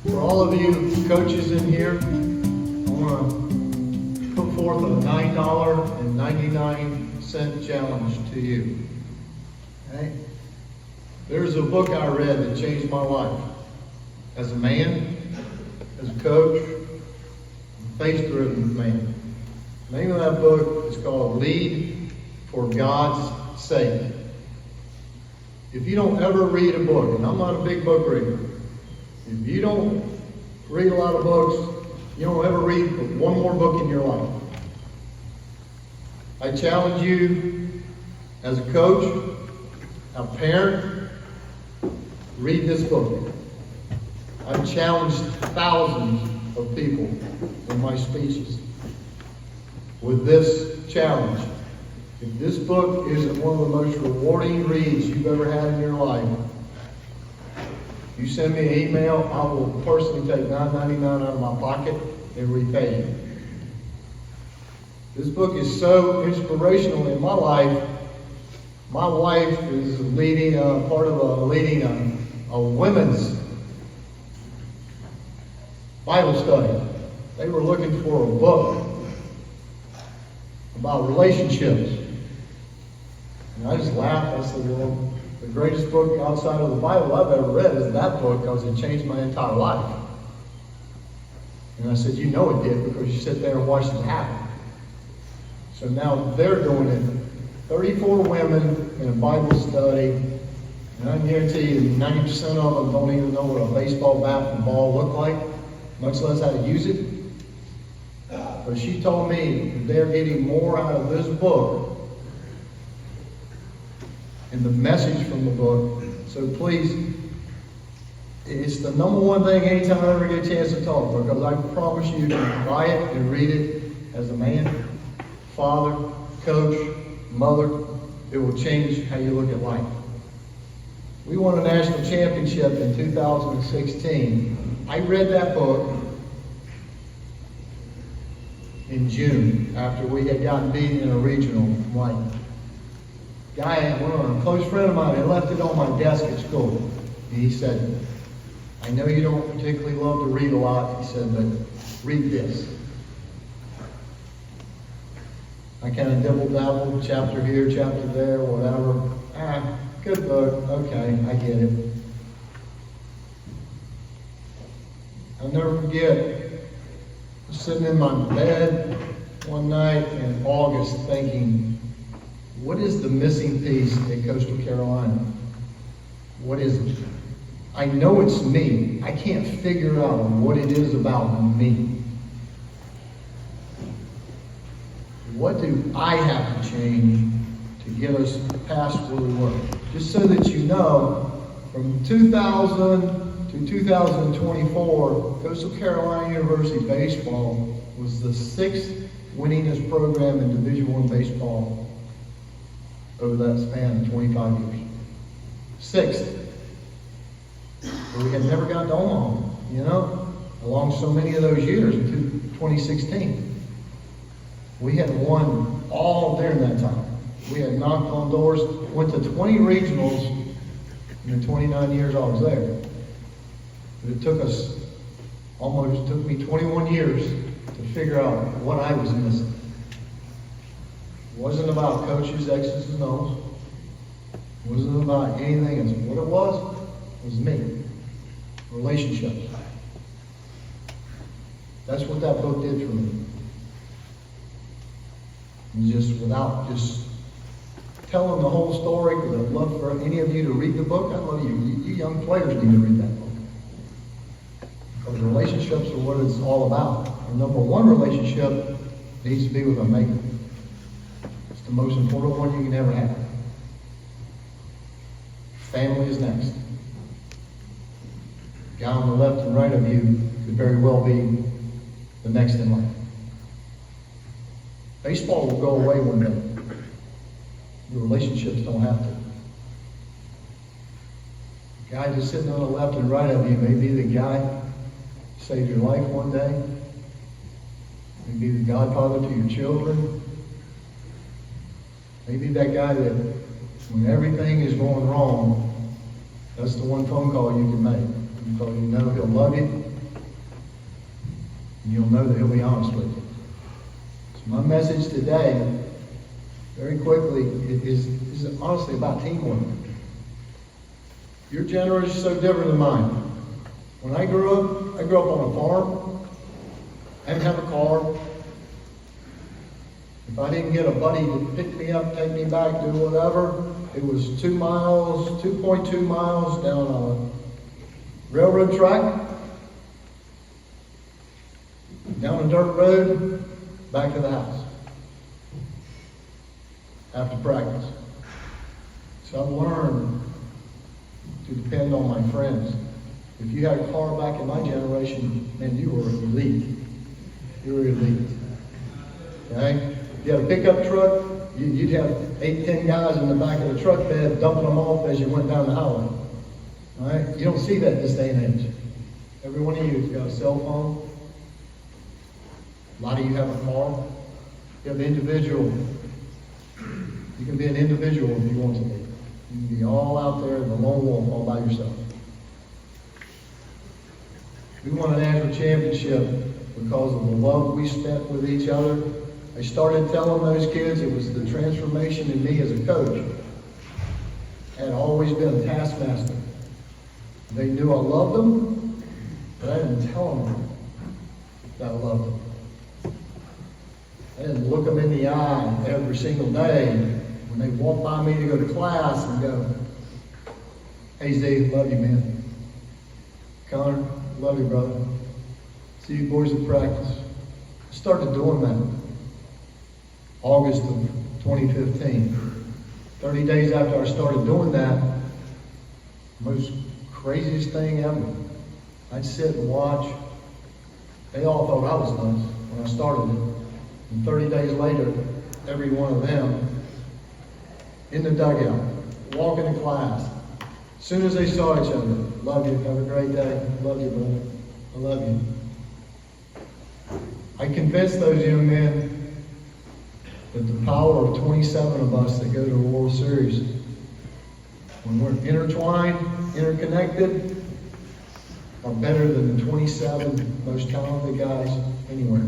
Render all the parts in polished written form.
For all of you coaches in here, I want to put forth a $9.99 challenge to you. Okay? There's a book I read that changed my life. As a man, as a coach, faith-driven man. The name of that book is called Lead for God's Sake. If you don't ever read a book, and I'm not a big book reader, if you don't read a lot of books, you don't ever read one more book in your life. I challenge you as a coach, a parent, read this book. I've challenged thousands of people in my speeches with this challenge. If this book isn't one of the most rewarding reads you've ever had in your life, you send me an email, I will personally take $9.99 out of my pocket and repay you. This book is so inspirational in my life. My wife is leading a women's Bible study. They were looking for a book about relationships. And I just laughed. I said, well, the greatest book outside of the Bible I've ever read is that book because it changed my entire life. And I said, you know it did because you sit there and watch it happen. So now they're doing it. 34 women in a Bible study. And I guarantee you 90% of them don't even know what a baseball bat and ball look like, much less how to use it. But she told me that they're getting more out of this book and the message from the book. So please, it's the number one thing anytime I ever get a chance to talk, because I promise you to buy it and read it as a man, father, coach, mother. It will change how you look at life. We won a national championship in 2016. I read that book in June after we had gotten beaten in a regional. Like, a close friend of mine had left it on my desk at school. And he said, I know you don't particularly love to read a lot, he said, but read this. I kind of dibble-dabble, chapter here, chapter there, whatever. Good book, okay, I get it. I'll never forget sitting in my bed one night in August thinking, what is the missing piece at Coastal Carolina? What is it? I know it's me. I can't figure out what it is about me. What do I have to change to get us past where we were? Just so that you know, from 2000 to 2024, Coastal Carolina University Baseball was the 6th winningest program in Division I baseball over that span of 25 years. 6th. But we had never got to Omaha, along so many of those years until 2016. We had won all during that time. We had knocked on doors, went to 20 regionals in the 29 years I was there. But it took me 21 years to figure out what I was missing. It wasn't about coaches, X's and O's. It wasn't about anything else. What it was me. Relationships. That's what that book did for me. And without telling the whole story, because I'd love for any of you to read the book. I love you. You young players need to read that book. Because relationships are what it's all about. And number one relationship needs to be with a maker. It's the most important one you can ever have. Family is next. The guy on the left and right of you could very well be the next in line. Baseball will go away one day. Your relationships don't have to. The guy just sitting on the left and right of you may be the guy who saved your life one day. Maybe the godfather to your children. Maybe that guy that when everything is going wrong, that's the one phone call you can make. Because you know he'll love you, and you'll know that he'll be honest with you. So my message today, very quickly, is honestly about teamwork. Your generation is so different than mine. When I grew up on a farm. I didn't have a car. If I didn't get a buddy to pick me up, take me back, do whatever, it was 2 miles, 2.2 miles down a railroad track, down a dirt road, back to the house after practice. So I've learned to depend on my friends. If you had a car back in my generation, man, you were elite. You were elite. Okay? If you had a pickup truck, you'd have 8, 10 guys in the back of the truck bed dumping them off as you went down the highway. All right? You don't see that this day and age. Every one of you has got a cell phone. A lot of you have a car. You have an individual. You can be an individual if you want to be. You can be all out there, the lone wolf, all by yourself. We won a national championship because of the love we spent with each other. I started telling those kids it was the transformation in me as a coach. I had always been a taskmaster. They knew I loved them, but I didn't tell them that I loved them. I didn't look them in the eye every single day when they walked by me to go to class and go, "Hey, Zay, love you, man. Connor, love you, brother. See you boys at practice." I started doing that August of 2015. 30 days after I started doing that, most craziest thing ever. I'd sit and watch. They all thought I was nuts when I started it. And 30 days later, every one of them in the dugout, walking to class. As soon as they saw each other, "Love you, have a great day. Love you, brother. I love you." I convinced those young men that the power of 27 of us that go to the World Series, when we're intertwined, interconnected, are better than the 27 most talented guys anywhere.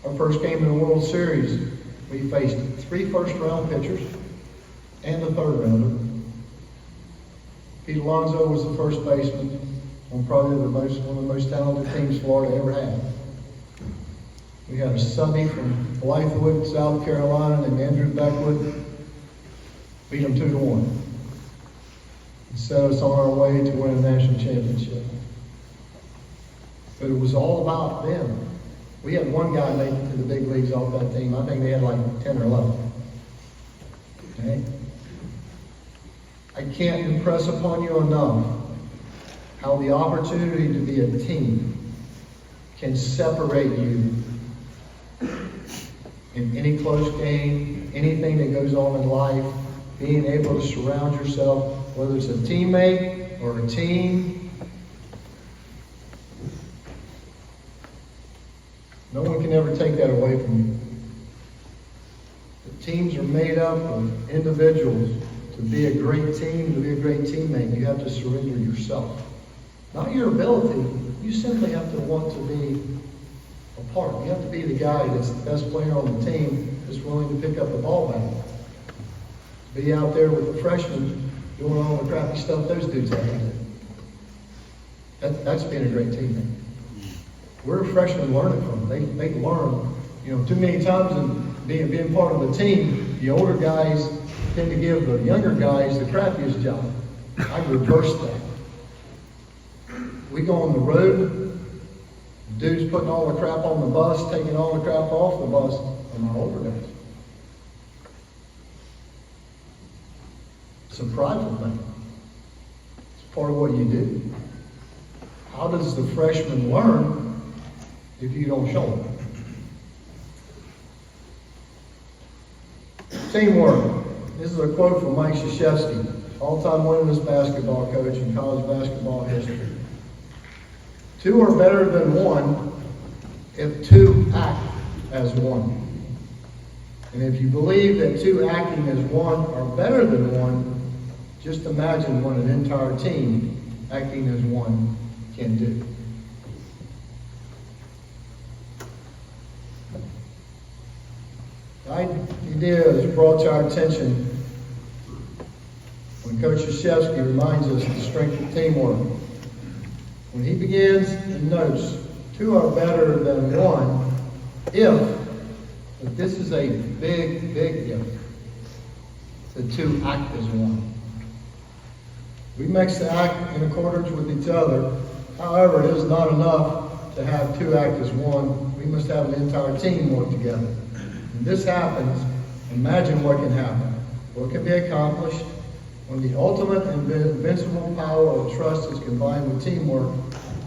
Our first game in the World Series, we faced 3 first-round pitchers and a third-rounder. Pete Alonso was the first baseman on probably one of the most talented teams Florida ever had. We had a subby from Blythewood, South Carolina, named Andrew Beckwood. Beat him 2-1. And set us on our way to win a national championship. But it was all about them. We had one guy make it to the big leagues off that team. I think they had like 10 or 11. Okay? I can't impress upon you enough how the opportunity to be a team can separate you in any close game, anything that goes on in life, being able to surround yourself, whether it's a teammate or a team. No one can ever take that away from you. The teams are made up of individuals. To be a great team, to be a great teammate, you have to surrender yourself. Not your ability, you simply have to want to be a part. You have to be the guy that's the best player on the team that's willing to pick up the ball back. Be out there with the freshmen doing all the crappy stuff those dudes have to do. That's being a great teammate. Where are freshmen learning from? They learn, too many times in being part of the team, the older guys tend to give the younger guys the crappiest job. I reverse that. We go on the road, dudes putting all the crap on the bus, taking all the crap off the bus, and our older guys. It's a prideful thing. It's part of what you do. How does the freshman learn if you don't show them? Teamwork. This is a quote from Mike Krzyzewski, all-time winningest basketball coach in college basketball history. 2 are better than 1 if 2 act as 1. And if you believe that 2 acting as 1 are better than 1, just imagine what an entire team acting as 1 can do. idea is brought to our attention when Coach Krzyzewski reminds us of the strength of teamwork. When he begins and notes, two are better than one but this is a big, big if. The two act as one. We must act in accordance with each other. However, it is not enough to have two act as one. We must have an entire team work together. When this happens, imagine what can happen. What can be accomplished when the ultimate and invincible power of trust is combined with teamwork.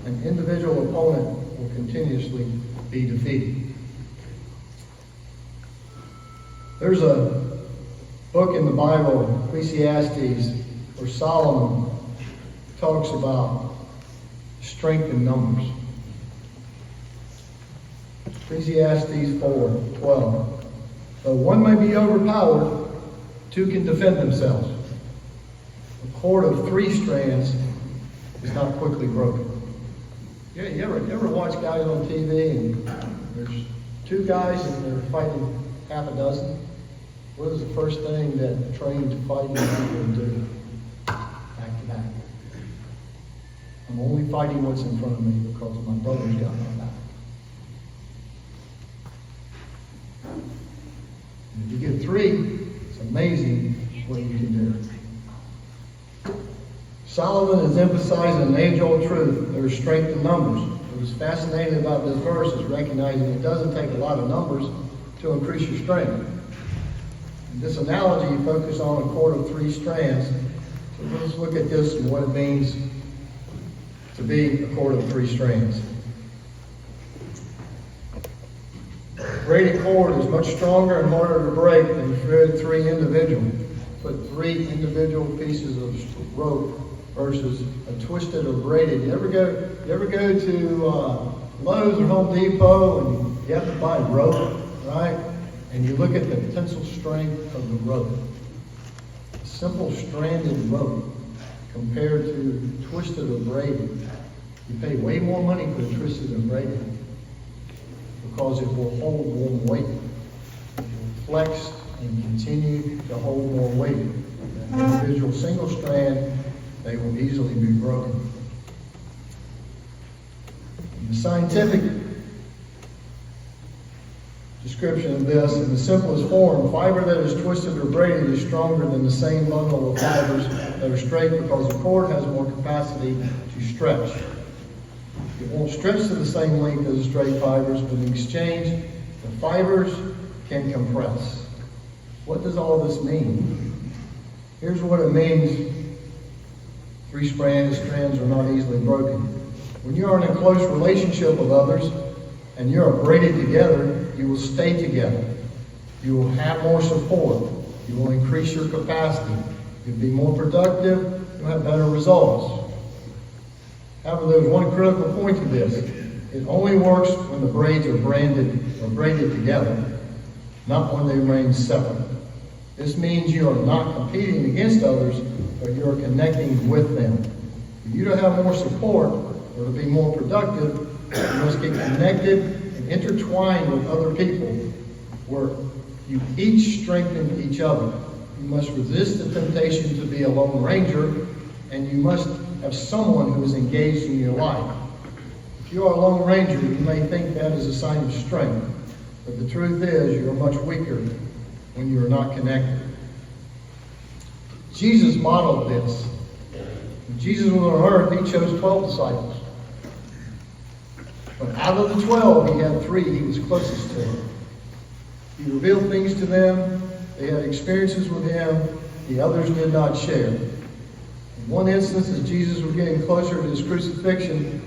An individual opponent will continuously be defeated. There's a book in the Bible, Ecclesiastes, where Solomon talks about strength in numbers. Ecclesiastes 4:12. Though one may be overpowered, two can defend themselves. A cord of 3 strands is not quickly broken. Yeah, you ever watch guys on TV and there's 2 guys and they're fighting half a dozen? What is the first thing that trained fighting people do? Back to back. I'm only fighting what's in front of me because my brother's got my back. And if you get 3, it's amazing what you can do. Solomon is emphasizing an age-old truth. There is strength in numbers. What is fascinating about this verse is recognizing it doesn't take a lot of numbers to increase your strength. In this analogy, you focus on a cord of 3 strands. So let's look at this and what it means to be a cord of 3 strands. A braided cord is much stronger and harder to break than thread 3 individual. Put 3 individual pieces of rope versus a twisted or braided. You ever go to Lowe's or Home Depot and you have to buy rope, right? And you look at the tensile strength of the rope. A simple stranded rope compared to twisted or braided. You pay way more money for the twisted and braided because it will hold more weight. It will flex and continue to hold more weight. An individual single strand, they will easily be broken. In the scientific description of this, in the simplest form, fiber that is twisted or braided is stronger than the same bundle of fibers that are straight because the cord has more capacity to stretch. It won't stretch to the same length as the straight fibers, but in exchange, the fibers can compress. What does all this mean? Here's what it means. 3 strands are not easily broken. When you are in a close relationship with others and you are braided together, you will stay together. You will have more support. You will increase your capacity. You'll be more productive. You'll have better results. However, there's one critical point to this. It only works when the braids are braided together, not when they remain separate. This means you are not competing against others, but you are connecting with them. For you to have more support or to be more productive, you must get connected and intertwined with other people where you each strengthen each other. You must resist the temptation to be a lone ranger, and you must have someone who is engaged in your life. If you are a lone ranger, you may think that is a sign of strength, but the truth is you are much weaker when you are not connected. Jesus modeled this. When Jesus was on earth, he chose 12 disciples. But out of the 12, he had 3 he was closest to. He revealed things to them. They had experiences with him. The others did not share. In one instance, as Jesus was getting closer to his crucifixion,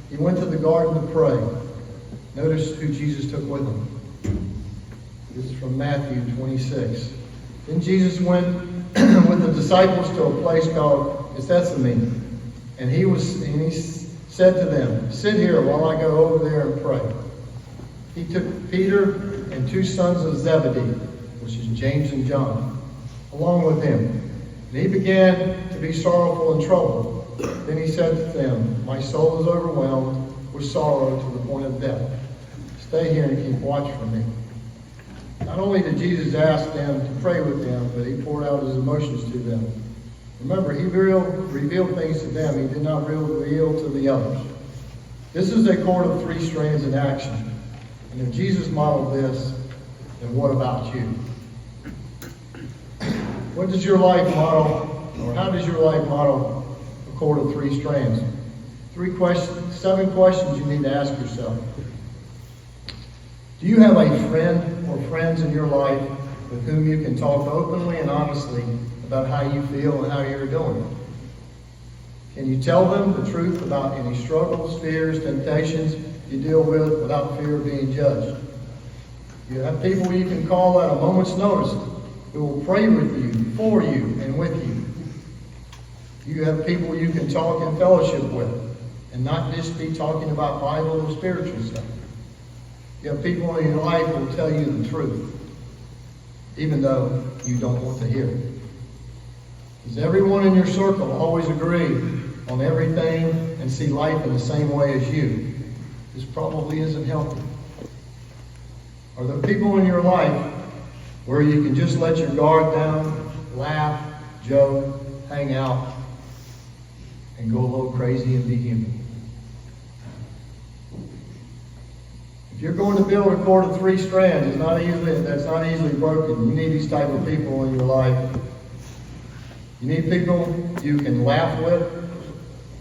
he went to the garden to pray. Notice who Jesus took with him. This is from Matthew 26. Then Jesus went with the disciples to a place called Gethsemane, and he said to them, "Sit here while I go over there and pray." He took Peter and 2 sons of Zebedee, which is James and John, along with him. And he began to be sorrowful and troubled. Then he said to them, "My soul is overwhelmed with sorrow to the point of death. Stay here and keep watch for me." not only did Jesus ask them to pray with them, but he poured out his emotions to them. Remember, he revealed things to them he did not reveal to the others. This is a cord of three strands in action. And if Jesus modeled this, then what about you? What does your life model, or how does your life model a cord of three strands? 7 questions you need to ask yourself. Do you have a friend or friends in your life with whom you can talk openly and honestly about how you feel and how you're doing? Can you tell them the truth about any struggles, fears, temptations you deal with without fear of being judged? You have people you can call at a moment's notice who will pray with you, for you, and with you. You have people you can talk in fellowship with and not just be talking about Bible or spiritual stuff. You have people in your life who will tell you the truth, even though you don't want to hear it. Does everyone in your circle always agree on everything and see life in the same way as you? This probably isn't healthy. Are there people in your life where you can just let your guard down, laugh, joke, hang out, and go a little crazy and be human? If you're going to build a cord of three strands, that's not easily broken. You need these type of people in your life. You need people you can laugh with,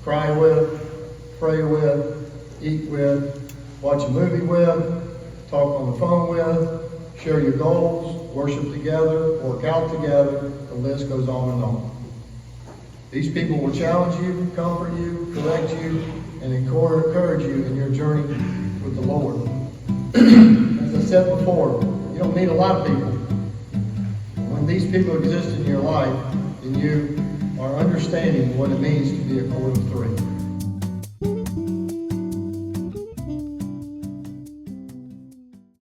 cry with, pray with, eat with, watch a movie with, talk on the phone with, share your goals, worship together, work out together. The list goes on and on. These people will challenge you, comfort you, correct you, and encourage you in your journey with the Lord. As I said before, you don't need a lot of people. When these people exist in your life, then you are understanding what it means to be a cord of three.